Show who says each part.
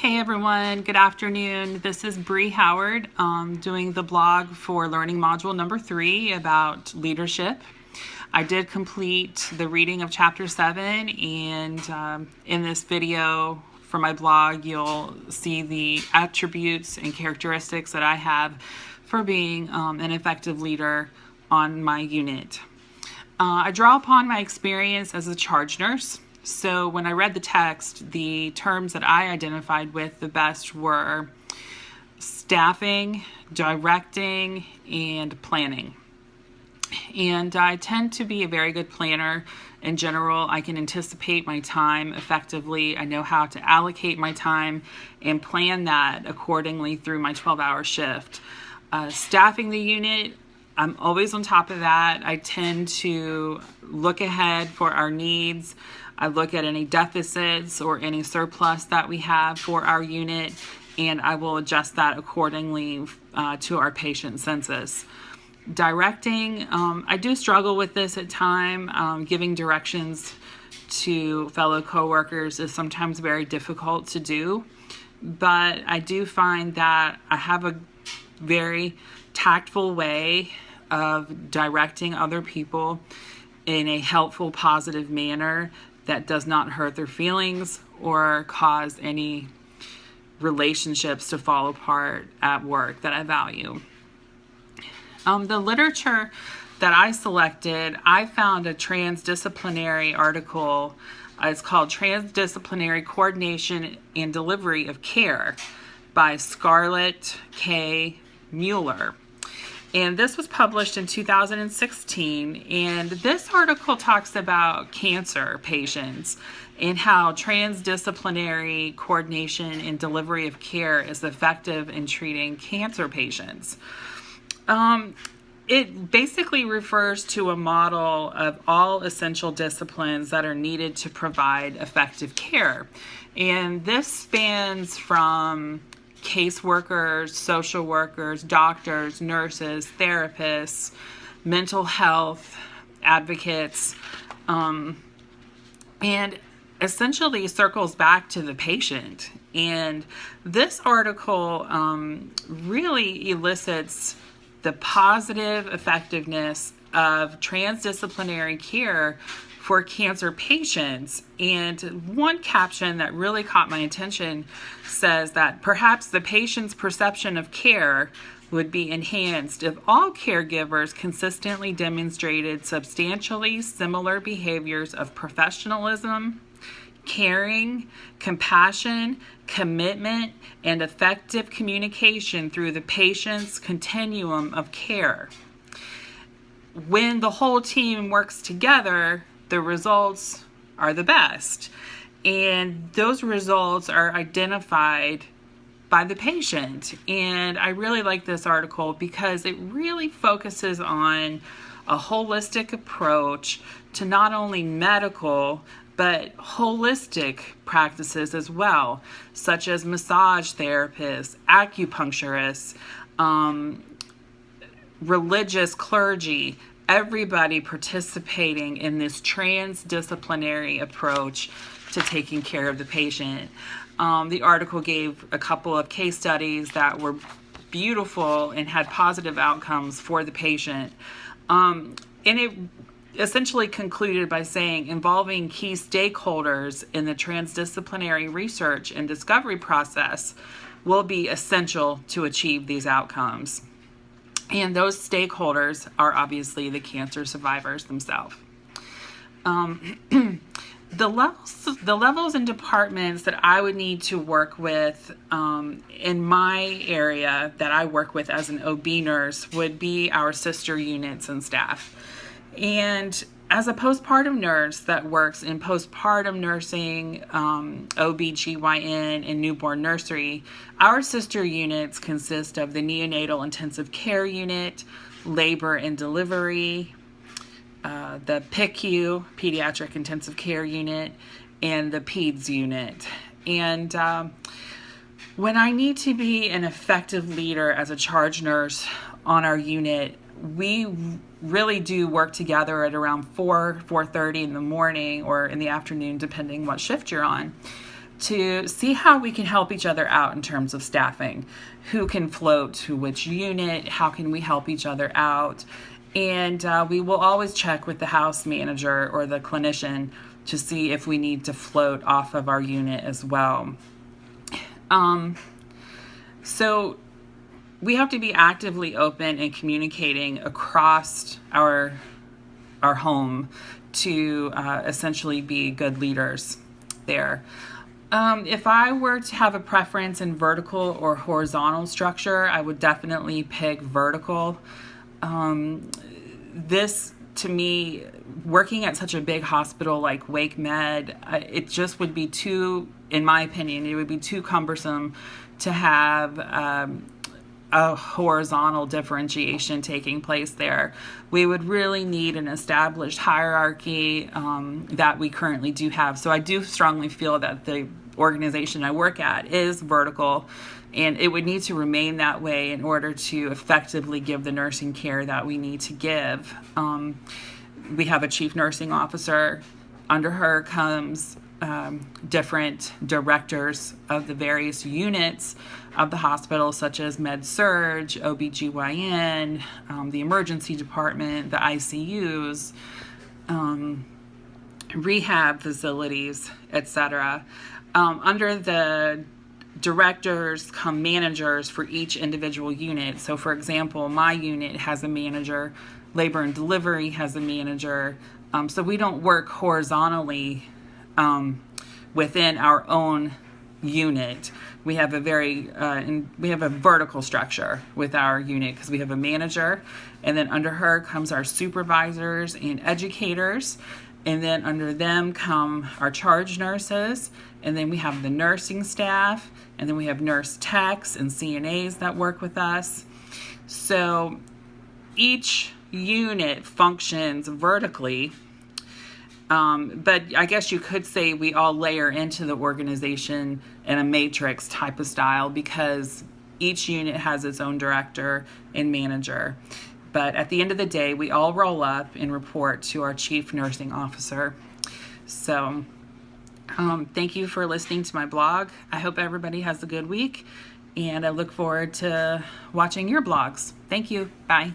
Speaker 1: Hey everyone, good afternoon. This is Bree Howard doing the blog for learning module number 3 about leadership. I did complete the reading of chapter 7, and in this video for my blog you'll see the attributes and characteristics that I have for being an effective leader on my unit. I draw upon my experience as a charge nurse. So when I read the text, the terms that I identified with the best were staffing, directing, and planning. And I tend to be a very good planner. In general, I can anticipate my time effectively. I know how to allocate my time and plan that accordingly through my 12-hour shift. Staffing the unit, I'm always on top of that. I tend to look ahead for our needs. I look at any deficits or any surplus that we have for our unit, and I will adjust that accordingly to our patient census. Directing, I do struggle with this at times. Giving directions to fellow coworkers is sometimes very difficult to do, but I do find that I have a very tactful way of directing other people in a helpful, positive manner that does not hurt their feelings or cause any relationships to fall apart at work that I value. The literature that I selected, I found a transdisciplinary article. It's called Transdisciplinary Coordination and Delivery of Care by Scarlett K. Mueller. And this was published in 2016, and this article talks about cancer patients and how transdisciplinary coordination and delivery of care is effective in treating cancer patients. It basically refers to a model of all essential disciplines that are needed to provide effective care. And this spans from caseworkers, social workers, doctors, nurses, therapists, mental health advocates, and essentially circles back to the patient. And this article really elicits the positive effectiveness of transdisciplinary care for cancer patients. And one caption that really caught my attention says that perhaps the patient's perception of care would be enhanced if all caregivers consistently demonstrated substantially similar behaviors of professionalism, caring, compassion, commitment, and effective communication through the patient's continuum of care. When the whole team works together, the results are the best. And those results are identified by the patient. And I really like this article because it really focuses on a holistic approach to not only medical, but holistic practices as well, such as massage therapists, acupuncturists, religious clergy, everybody participating in this transdisciplinary approach to taking care of the patient. The article gave a couple of case studies that were beautiful and had positive outcomes for the patient. And it essentially concluded by saying involving key stakeholders in the transdisciplinary research and discovery process will be essential to achieve these outcomes. And those stakeholders are obviously the cancer survivors themselves. The levels and departments that I would need to work with in my area that I work with as an OB nurse would be our sister units and staff. And as a postpartum nurse that works in postpartum nursing, OB/GYN, and newborn nursery, our sister units consist of the neonatal intensive care unit, labor and delivery, the PICU, pediatric intensive care unit, and the PEDS unit. And when I need to be an effective leader as a charge nurse on our unit, we really do work together at around 4:30 in the morning or in the afternoon, depending what shift you're on, to see how we can help each other out in terms of staffing. Who can float to which unit? How can we help each other out? And we will always check with the house manager or the clinician to see if we need to float off of our unit as well. So we have to be actively open and communicating across our home to essentially be good leaders there. If I were to have a preference in vertical or horizontal structure, I would definitely pick vertical. This, to me, working at such a big hospital like Wake Med, it just would be too, in my opinion, it would be too cumbersome to have a horizontal differentiation taking place there. We would really need an established hierarchy that we currently do have. So I do strongly feel that the organization I work at is vertical, and it would need to remain that way in order to effectively give the nursing care that we need to give. We have a chief nursing officer. Under her comes different directors of the various units of the hospital, such as Med-Surg, OBGYN, the emergency department, the ICUs, rehab facilities, etc. Under the directors come managers for each individual unit. So for example, my unit has a manager, labor and delivery has a manager. So we don't work horizontally within our own unit. We have a we have a vertical structure with our unit because we have a manager, and then under her comes our supervisors and educators, and then under them come our charge nurses, and then we have the nursing staff, and then we have nurse techs and CNAs that work with us. So each unit functions vertically, but I guess you could say we all layer into the organization in a matrix type of style because each unit has its own director and manager. But at the end of the day, we all roll up and report to our chief nursing officer. So thank you for listening to my blog. I hope everybody has a good week, and I look forward to watching your blogs. Thank you. Bye.